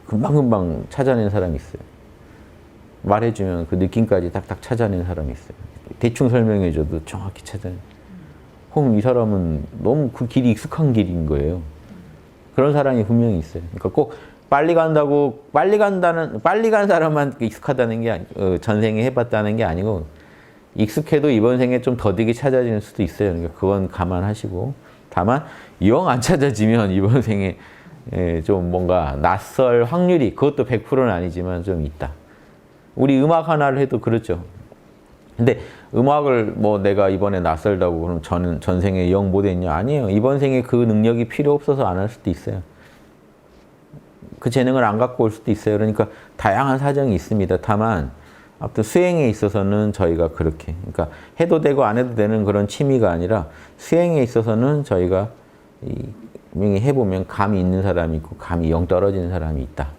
금방금방 찾아내는 사람이 있어요. 말해주면 그 느낌까지 딱딱 찾아내는 사람이 있어요. 대충 설명해줘도 정확히 찾아내요. 그럼 이 사람은 너무 그 길이 익숙한 길인 거예요. 그런 사람이 분명히 있어요. 그러니까 꼭 빨리 간 사람만 익숙하다는 게 전생에 해봤다는 게 아니고 익숙해도 이번 생에 좀 더디게 찾아지는 수도 있어요. 그러니까 그건 감안하시고 다만 영 안 찾아지면 이번 생에 좀 뭔가 낯설 확률이 그것도 100%는 아니지만 좀 있다. 우리 음악 하나를 해도 그렇죠. 근데 음악을 뭐 내가 이번에 낯설다고 그럼 저는 전생에 영 못했냐? 아니에요. 이번 생에 그 능력이 필요 없어서 안 할 수도 있어요. 그 재능을 안 갖고 올 수도 있어요. 그러니까 다양한 사정이 있습니다. 다만 아무튼 수행에 있어서는 저희가 그렇게 그러니까 해도 되고 안 해도 되는 그런 취미가 아니라 수행에 있어서는 저희가 분명히 해보면 감이 있는 사람이 있고 감이 영 떨어지는 사람이 있다.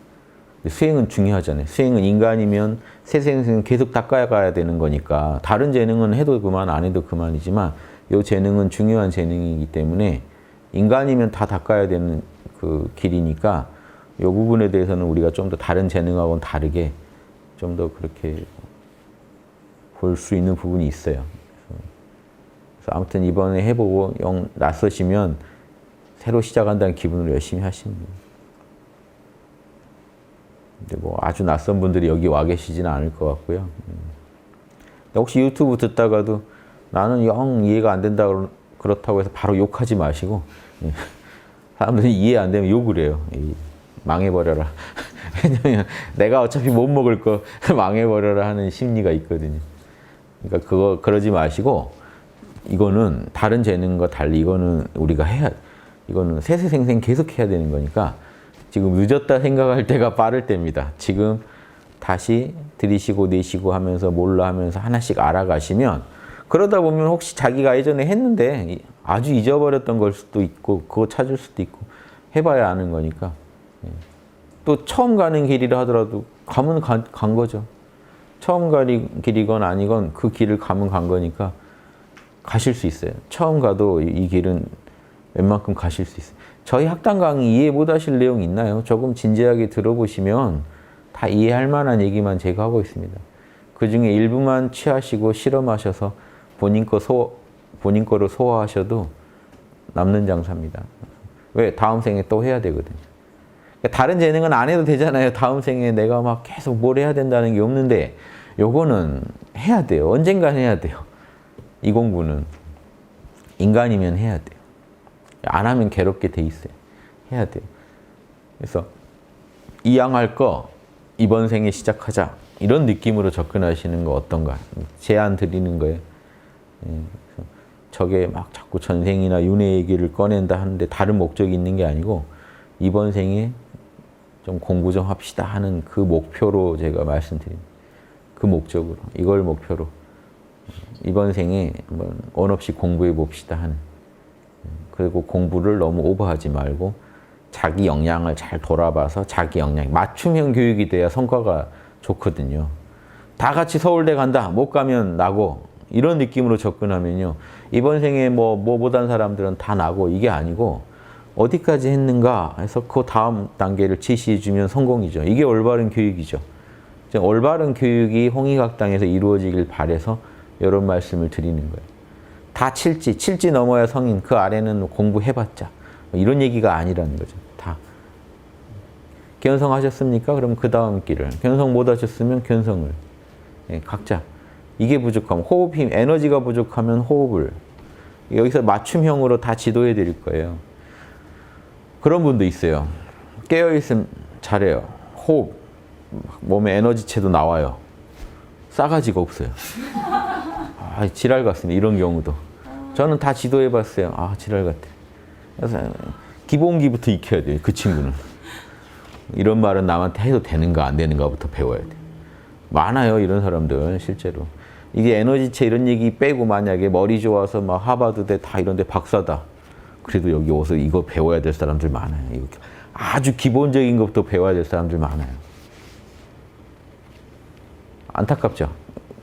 수행은 중요하잖아요. 수행은 인간이면 세생생 계속 닦아가야 되는 거니까 다른 재능은 해도 그만 안 해도 그만이지만 이 재능은 중요한 재능이기 때문에 인간이면 다 닦아야 되는 그 길이니까 이 부분에 대해서는 우리가 좀 더 다른 재능하고는 다르게 좀 더 그렇게 볼 수 있는 부분이 있어요. 그래서 아무튼 이번에 해보고 영 낯서시면 새로 시작한다는 기분으로 열심히 하시면 돼요. 근데 뭐 아주 낯선 분들이 여기 와 계시지는 않을 것 같고요. 혹시 유튜브 듣다가도 나는 영 이해가 안 된다 그렇다고 해서 바로 욕하지 마시고 사람들이 이해 안 되면 욕을 해요. 망해버려라. 왜냐면 내가 어차피 못 먹을 거 망해버려라 하는 심리가 있거든요. 그러니까 그러지 마시고 이거는 다른 재능과 달리 이거는 우리가 이거는 세세생생 계속 해야 되는 거니까 지금 늦었다 생각할 때가 빠를 때입니다. 지금 다시 들이쉬고 내쉬고 하면서 몰라 하면서 하나씩 알아가시면 그러다 보면 혹시 자기가 예전에 했는데 아주 잊어버렸던 걸 수도 있고 그거 찾을 수도 있고 해봐야 아는 거니까 또 처음 가는 길이라 하더라도 가면 간 거죠. 처음 가는 길이건 아니건 그 길을 가면 간 거니까 가실 수 있어요. 처음 가도 이 길은 웬만큼 가실 수 있어요. 저희 학당 강의 이해 못 하실 내용 있나요? 조금 진지하게 들어보시면 다 이해할 만한 얘기만 제가 하고 있습니다. 그 중에 일부만 취하시고 실험하셔서 본인 거로 소화하셔도 남는 장사입니다. 왜? 다음 생에 또 해야 되거든요. 다른 재능은 안 해도 되잖아요. 다음 생에 내가 막 계속 뭘 해야 된다는 게 없는데 요거는 해야 돼요. 언젠간 해야 돼요. 이 공부는 인간이면 해야 돼요. 안 하면 괴롭게 돼 있어요. 해야 돼요. 그래서 이양할 거 이번 생에 시작하자. 이런 느낌으로 접근하시는 거 어떤가? 제안 드리는 거예요. 저게 막 자꾸 전생이나 윤회 얘기를 꺼낸다 하는데 다른 목적이 있는 게 아니고 이번 생에 좀 공부 좀 합시다 하는 그 목표로 제가 말씀드립니다. 그 목적으로 이걸 목표로 이번 생에 한번 원 없이 공부해 봅시다 하는 그리고 공부를 너무 오버하지 말고 자기 역량을 잘 돌아봐서 자기 역량 맞춤형 교육이 돼야 성과가 좋거든요. 다 같이 서울대 간다 못 가면 나고 이런 느낌으로 접근하면요 이번 생에 뭐 못한 사람들은 다 나고 이게 아니고 어디까지 했는가 해서 그 다음 단계를 제시해 주면 성공이죠. 이게 올바른 교육이죠. 올바른 교육이 홍익학당에서 이루어지길 바라서 이런 말씀을 드리는 거예요. 다 칠지 넘어야 성인, 그 아래는 공부해봤자 이런 얘기가 아니라는 거죠. 다. 견성하셨습니까? 그럼 그 다음 길을. 견성 못하셨으면 견성을. 각자. 이게 부족하면 호흡 힘, 에너지가 부족하면 호흡을. 여기서 맞춤형으로 다 지도해 드릴 거예요. 그런 분도 있어요. 깨어있으면 잘해요. 호흡, 몸에 에너지체도 나와요. 싸가지가 없어요. 아, 지랄 같습니다. 이런 경우도. 저는 다 지도해 봤어요. 아, 지랄 같아. 그래서 기본기부터 익혀야 돼요. 그 친구는. 이런 말은 남한테 해도 되는가 안 되는가부터 배워야 돼요. 많아요. 이런 사람들 실제로. 이게 에너지체 이런 얘기 빼고 만약에 머리 좋아서 막 하버드대 다 이런 데 박사다. 그래도 여기 와서 이거 배워야 될 사람들 많아요. 이거 아주 기본적인 것부터 배워야 될 사람들 많아요. 안타깝죠?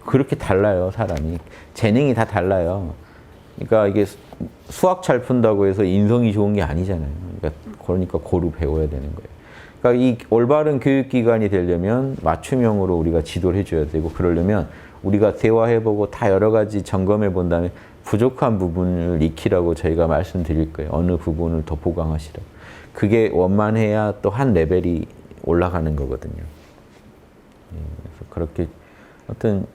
그렇게 달라요, 사람이. 재능이 다 달라요. 그러니까 이게 수학 잘 푼다고 해서 인성이 좋은 게 아니잖아요. 그러니까 고루 배워야 되는 거예요. 그러니까 이 올바른 교육기관이 되려면 맞춤형으로 우리가 지도를 해줘야 되고 그러려면 우리가 대화해보고 다 여러 가지 점검해 본 다음에 부족한 부분을 익히라고 저희가 말씀드릴 거예요. 어느 부분을 더 보강하시라고. 그게 원만해야 또 한 레벨이 올라가는 거거든요. 그래서 그렇게 어떤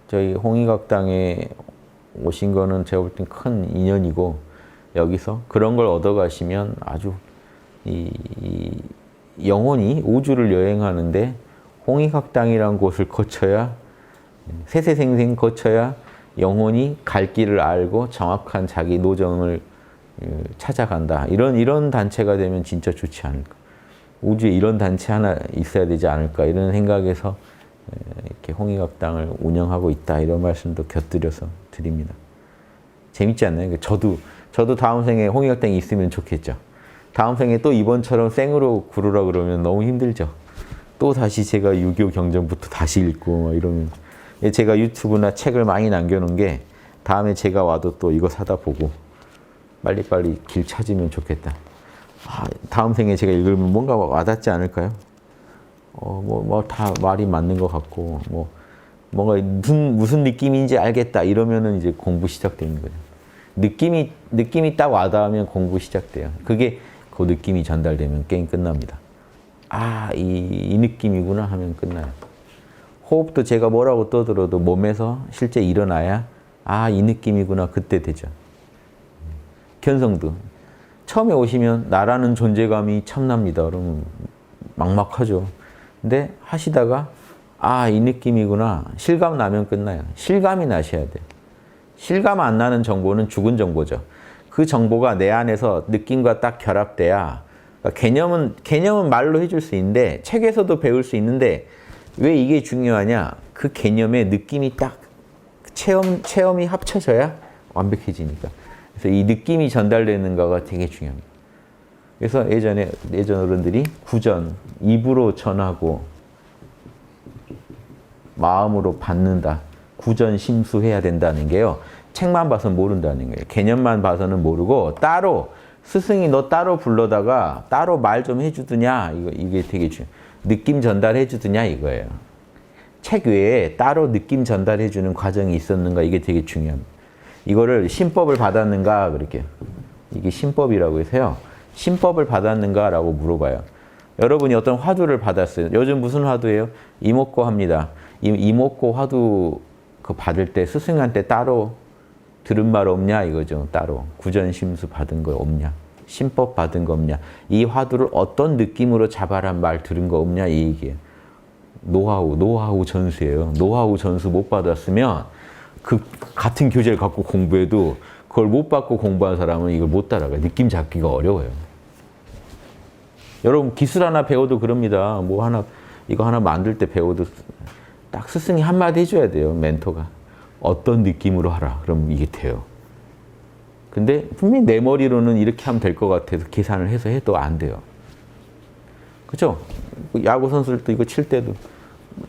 저희 홍익학당에 오신 거는 제가 볼 땐 큰 인연이고, 여기서 그런 걸 얻어가시면 아주 이 영혼이 우주를 여행하는데 홍익학당이라는 곳을 거쳐야, 세세생생 거쳐야 영혼이 갈 길을 알고 정확한 자기 노정을 찾아간다. 이런 단체가 되면 진짜 좋지 않을까. 우주에 이런 단체 하나 있어야 되지 않을까. 이런 생각에서 이렇게 홍익학당을 운영하고 있다. 이런 말씀도 곁들여서 드립니다. 재밌지 않나요? 저도 다음 생에 홍익학당이 있으면 좋겠죠. 다음 생에 또 이번처럼 생으로 구르라 그러면 너무 힘들죠. 또 다시 제가 유교 경전부터 다시 읽고 막 이러면. 제가 유튜브나 책을 많이 남겨놓은 게 다음에 제가 와도 또 이거 사다 보고 빨리빨리 길 찾으면 좋겠다. 다음 생에 제가 읽으면 뭔가 와닿지 않을까요? 다 말이 맞는 것 같고, 뭔가 무슨 느낌인지 알겠다. 이러면은 이제 공부 시작되는 거죠. 느낌이 딱 와닿으면 공부 시작돼요. 그게 그 느낌이 전달되면 게임 끝납니다. 이 느낌이구나 하면 끝나요. 호흡도 제가 뭐라고 떠들어도 몸에서 실제 일어나야 이 느낌이구나 그때 되죠. 견성도 처음에 오시면 나라는 존재감이 참납니다. 그러면 막막하죠. 근데 하시다가 이 느낌이구나 실감 나면 끝나요. 실감이 나셔야 돼요. 실감 안 나는 정보는 죽은 정보죠. 그 정보가 내 안에서 느낌과 딱 결합돼야, 그러니까 개념은 말로 해줄 수 있는데 책에서도 배울 수 있는데 왜 이게 중요하냐? 그 개념에 느낌이 딱 체험이 합쳐져야 완벽해지니까. 그래서 이 느낌이 전달되는 거가 되게 중요합니다. 그래서 예전 어른들이 구전, 입으로 전하고 마음으로 받는다. 구전 심수해야 된다는 게요. 책만 봐서 모른다는 거예요. 개념만 봐서는 모르고 따로 스승이 너 따로 불러다가 따로 말 좀 해주더냐. 이게 되게 중요해요. 느낌 전달해 주더냐 이거예요. 책 외에 따로 느낌 전달해 주는 과정이 있었는가 이게 되게 중요합니다. 이거를 신법을 받았는가 그렇게. 이게 신법이라고 해서요. 신법을 받았는가라고 물어봐요. 여러분이 어떤 화두를 받았어요. 요즘 무슨 화두예요? 이목고 합니다. 이목고 화두 그 받을 때 스승한테 따로 들은 말 없냐 이거죠. 따로 구전심수 받은 거 없냐. 신법 받은 거 없냐. 이 화두를 어떤 느낌으로 잡아란 말 들은 거 없냐 이 얘기예요. 노하우 전수예요. 노하우 전수 못 받았으면 그 같은 교재를 갖고 공부해도 그걸 못 받고 공부한 사람은 이걸 못 따라가요. 느낌 잡기가 어려워요. 여러분 기술 하나 배워도 그럽니다. 이거 하나 만들 때 배워도 딱 스승이 한마디 해줘야 돼요. 멘토가. 어떤 느낌으로 하라. 그럼 이게 돼요. 근데 분명히 내 머리로는 이렇게 하면 될 것 같아서 계산을 해서 해도 안 돼요. 그죠? 야구 선수들도 이거 칠 때도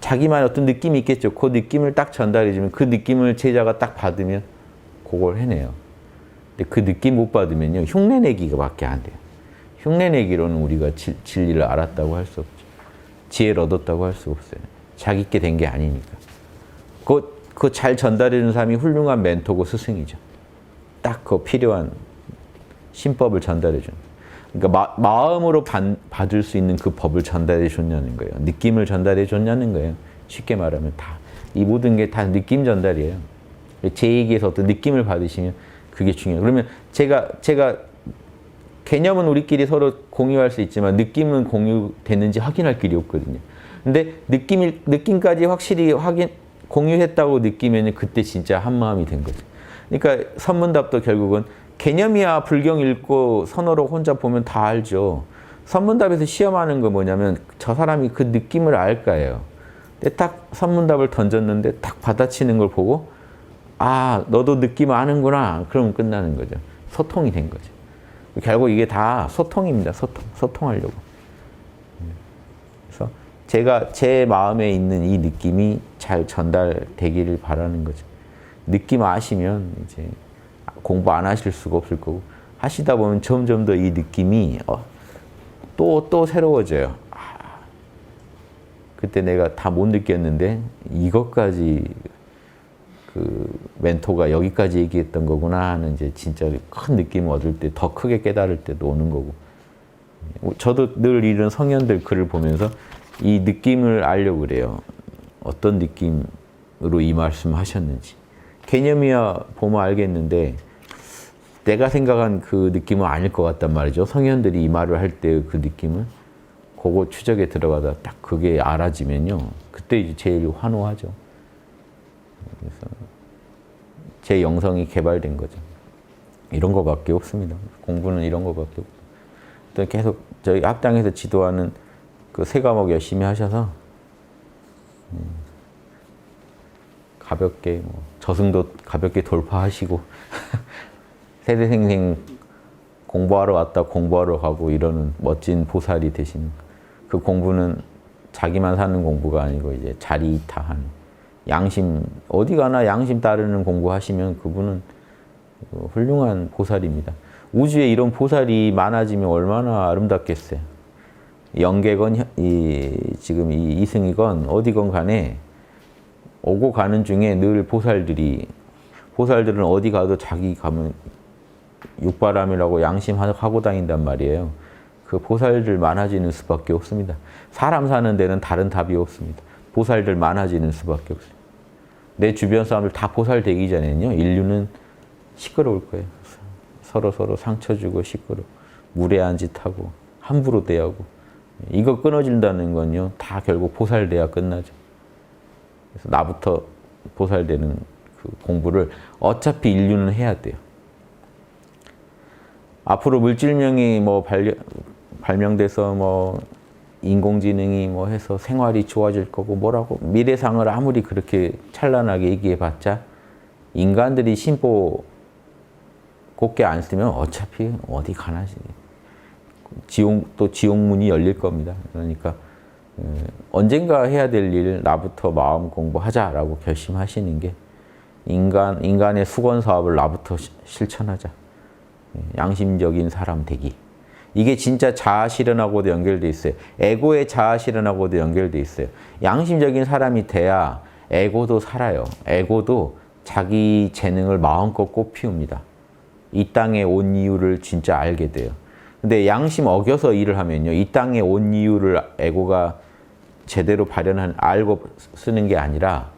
자기만의 어떤 느낌이 있겠죠. 그 느낌을 딱 전달해주면 그 느낌을 제자가 딱 받으면 그걸 해내요. 근데 그 느낌 못 받으면요. 흉내내기가 밖에 안 돼요. 흉내내기로는 우리가 진리를 알았다고 할 수 없죠. 지혜를 얻었다고 할 수 없어요. 자기께 된 게 아니니까. 그거 잘 전달해주는 사람이 훌륭한 멘토고 스승이죠. 딱 그 필요한 신법을 전달해 주는. 그러니까 마음으로 받을 수 있는 그 법을 전달해 줬냐는 거예요. 느낌을 전달해 줬냐는 거예요. 쉽게 말하면 이 모든 게 다 느낌 전달이에요. 제 얘기에서 어떤 느낌을 받으시면 그게 중요해요. 그러면 제가 개념은 우리끼리 서로 공유할 수 있지만 느낌은 공유됐는지 확인할 길이 없거든요. 근데 느낌까지 확실히 공유했다고 느끼면 그때 진짜 한마음이 된 거죠. 그러니까 선문답도 결국은 개념이야 불경 읽고 선어로 혼자 보면 다 알죠. 선문답에서 시험하는 거 뭐냐면 저 사람이 그 느낌을 알까예요. 근데 딱 선문답을 던졌는데 딱 받아치는 걸 보고 너도 느낌 아는구나. 그러면 끝나는 거죠. 소통이 된 거죠. 결국 이게 다 소통입니다. 소통하려고. 그래서 제 마음에 있는 이 느낌이 잘 전달되기를 바라는 거죠. 느낌 아시면 이제 공부 안 하실 수가 없을 거고 하시다 보면 점점 더 이 느낌이 또 새로워져요. 그때 내가 다 못 느꼈는데 이것까지 그 멘토가 여기까지 얘기했던 거구나 하는 이제 진짜 큰 느낌을 얻을 때 더 크게 깨달을 때도 오는 거고. 저도 늘 이런 성현들 글을 보면서 이 느낌을 알려고 그래요. 어떤 느낌으로 이 말씀 하셨는지. 개념이야 보면 알겠는데 내가 생각한 그 느낌은 아닐 것 같단 말이죠. 성현들이 이 말을 할 때 그 느낌은. 그거 추적에 들어가다 딱 그게 알아지면요. 그때 이제 제일 환호하죠. 그래서 제 영성이 개발된 거죠. 이런 거밖에 없습니다. 공부는 이런 거밖에 없고. 또 계속 저희 학당에서 지도하는 그 세 과목 열심히 하셔서 가볍게 뭐 저승도 가볍게 돌파하시고 세대생생 공부하러 왔다 공부하러 가고 이러는 멋진 보살이 되시는 그 공부는 자기만 사는 공부가 아니고 이제 자리이타하는 양심 어디 가나 양심 따르는 공부하시면 그분은 훌륭한 보살입니다. 우주에 이런 보살이 많아지면 얼마나 아름답겠어요. 영계건 지금 이 이승이건 어디건 간에 오고 가는 중에 늘 보살들은 어디 가도 자기 가면 육바람이라고 양심하고 다닌단 말이에요. 그 보살들 많아지는 수밖에 없습니다. 사람 사는 데는 다른 답이 없습니다. 보살들 많아지는 수밖에 없습니다. 내 주변 사람들 다 보살 되기 전에는요. 인류는 시끄러울 거예요. 서로 상처 주고 시끄러워. 무례한 짓 하고 함부로 대하고 이거 끊어진다는 건요. 다 결국 보살 돼야 끝나죠. 그래서 나부터 보살 되는 그 공부를 어차피 인류는 해야 돼요. 앞으로 물질명이 뭐 발명돼서 뭐 인공지능이 뭐 해서 생활이 좋아질 거고 뭐라고 미래상을 아무리 그렇게 찬란하게 얘기해봤자 인간들이 심보 곱게 안 쓰면 어차피 어디 가나 또 지옥문이 열릴 겁니다. 그러니까 언젠가 해야 될 일 나부터 마음 공부하자라고 결심하시는 게 인간의 수건 사업을 나부터 실천하자. 양심적인 사람 되기. 이게 진짜 자아 실현하고도 연결돼 있어요. 에고의 자아 실현하고도 연결돼 있어요. 양심적인 사람이 돼야 에고도 살아요. 에고도 자기 재능을 마음껏 꽃피웁니다. 이 땅에 온 이유를 진짜 알게 돼요. 근데 양심 어겨서 일을 하면요. 이 땅에 온 이유를 에고가 제대로 알고 쓰는 게 아니라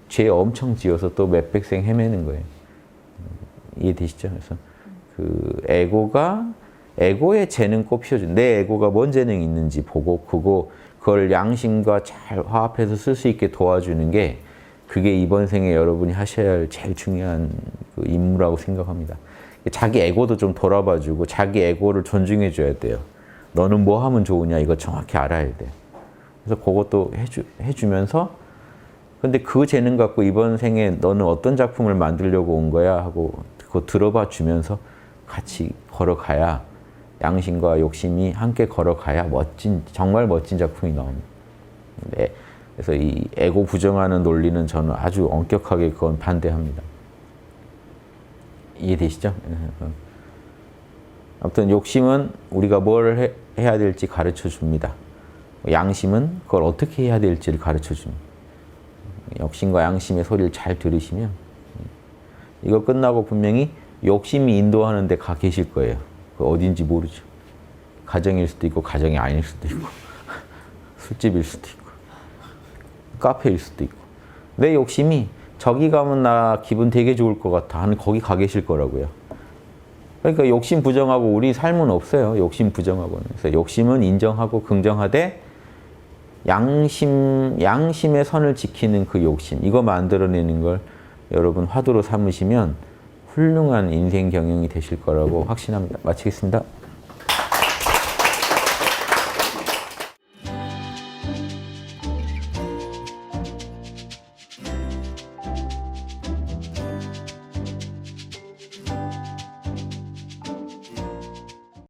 죄 엄청 지어서 또 몇백생 헤매는 거예요. 이해되시죠? 그래서 그 에고의 재능 꼭 피워준 내 에고가 뭔 재능이 있는지 보고 그걸 양심과 잘 화합해서 쓸 수 있게 도와주는 게 그게 이번 생에 여러분이 하셔야 할 제일 중요한 그 임무라고 생각합니다. 자기 에고도 좀 돌아봐주고 자기 에고를 존중해줘야 돼요. 너는 뭐 하면 좋으냐 이거 정확히 알아야 돼. 그래서 그것도 해주면서 근데 그 재능 갖고 이번 생에 너는 어떤 작품을 만들려고 온 거야 하고 그거 들어봐 주면서 같이 걸어가야 양심과 욕심이 함께 걸어가야 정말 멋진 작품이 나옵니다. 네. 그래서 이 에고 부정하는 논리는 저는 아주 엄격하게 그건 반대합니다. 이해되시죠? 아무튼 욕심은 우리가 뭘 해야 될지 가르쳐 줍니다. 양심은 그걸 어떻게 해야 될지를 가르쳐 줍니다. 욕심과 양심의 소리를 잘 들으시면 이거 끝나고 분명히 욕심이 인도하는 데 가 계실 거예요. 그 어딘지 모르죠. 가정일 수도 있고 가정이 아닐 수도 있고 술집일 수도 있고 카페일 수도 있고 내 욕심이 저기 가면 나 기분 되게 좋을 것 같아 하는 거기 가 계실 거라고요. 그러니까 욕심 부정하고 우리 삶은 없어요. 욕심 부정하고는. 그래서 욕심은 인정하고 긍정하되 양심의 선을 지키는 그 욕심 이거 만들어내는 걸 여러분 화두로 삼으시면 훌륭한 인생 경영이 되실 거라고 확신합니다. 마치겠습니다.